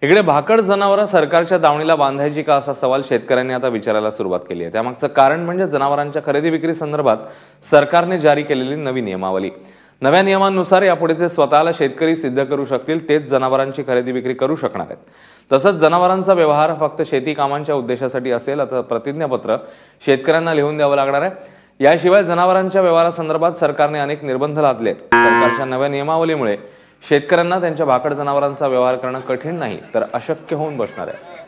इकडे भाकड जनावरं सरकारच्या दावणीला बांधायची का असा सवाल शेतकऱ्यांनी आता विचारायला सुरुवात केली आहे। त्यामागचं कारण म्हणजे जनावरांच्या खरेदी विक्री संदर्भात सरकारने जारी केलेली नवी नियमावली। नव्या नियमांनुसार यापुढे स्वतःला शेतकरी सिद्ध करू शकतील तेच जनावरांची खरेदी विक्री करू शकणार आहेत। तसंच जनावरांचा व्यवहार फक्त शेती कामांच्या उद्देशासाठी असेल असं प्रतिज्ञापत्र शेतकऱ्यांना लिहून द्यावं लागणार आहे। याशिवाय जनावरांच्या व्यवहारासंदर्भात सरकारने अनेक निर्बंध लादले आहेत। सरकारच्या नव्या नियमावलीमुळे शेतकऱ्यांना त्यांच्या भाकड जनावरांचा व्यवहार करणं कठीण नाही तर अशक्य होऊन बसणार आहे।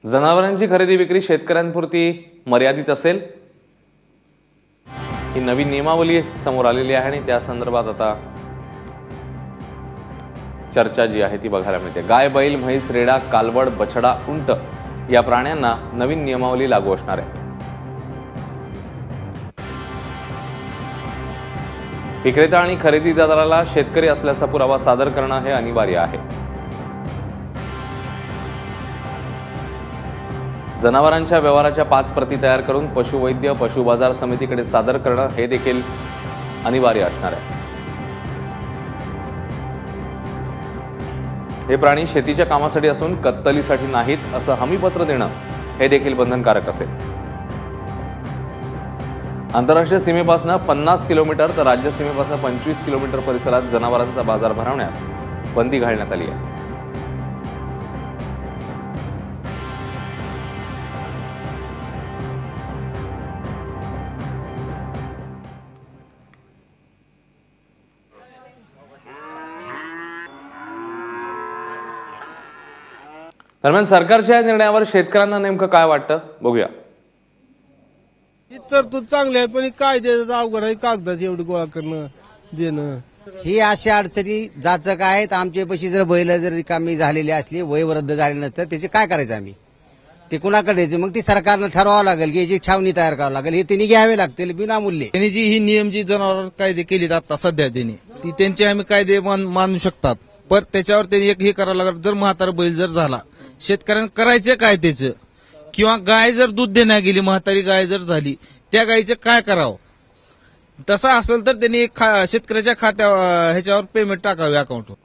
जनावरांची खरेदी विक्री शेतकऱ्यांपुरती मर्यादित असेल ही नवी नियमावली समोर आलेली आहे आणि त्या संदर्भात आता चर्चा जी आहे ती बघायला मिळते। गाय, बैल, म्हैस, रेडा, कालवड, बछडा, उंट या प्राण्यांना नवीन नियमावली लागू असणार आहे। विक्रेता आणि खरेदीदाराला शेतकरी असल्याचा पुरावा सादर करणं हे अनिवार्य आहे। जनावरांच्या व्यवहाराच्या 5 प्रती तयार करून पशुवैद्य पशु बाजार समितीकडे सादर करणं हे देखील अनिवार्य असणार आहे। हे प्राणी शेतीच्या कामासाठी असून कत्तलीसाठी नाहीत असं हमीपत्र देणं हे देखील बंधनकारक असेल। आंतरराष्ट्रीय सीमेपासून 50 किलोमीटर तर राज्य सीमेपासून 25 किलोमीटर परिसरात जनावरांचा बाजार भरवण्यास बंदी घालण्यात आली आहे। दरम्यान सरकारच्या निर्णयावर शेतकऱ्यांना नेमकं काय वाटतं बघूया। ही तरतूद चांगली आहे पण कायद्याचं अवघड आहे, कागदाची एवढी गोळा करणं देणं ही अशी अडचणी जाचक आहेत। आमच्या पैसे जर बैल जर रिकामी झालेली असली वय वृद्ध झाले नसतं त्याचे काय करायचं आम्ही ते कुणाकडे द्यायचं मग ती सरकारनं ठरवावं लागेल की याची छावणी तयार करावं लागेल हे त्यांनी घ्यावे लागतील विनामूल्य। त्यांनी जी ही नियम जी जनावर कायदे केलीत आता सध्या त्यांनी ती त्यांचे आम्ही कायदे मानू शकतात पण त्याच्यावर त्यांनी एक हे करावं लागेल। जर म्हातारा बैल जर झाला शेतकऱ्यांना करायचं काय त्याचं किंवा गाय जर दूध देण्यात गेली म्हातारी गाय जर झाली त्या गायीचं काय करावं तसं असेल तर त्यांनी शेतकऱ्याच्या खात्या ह्याच्यावर पेमेंट टाकावे अकाउंटवर।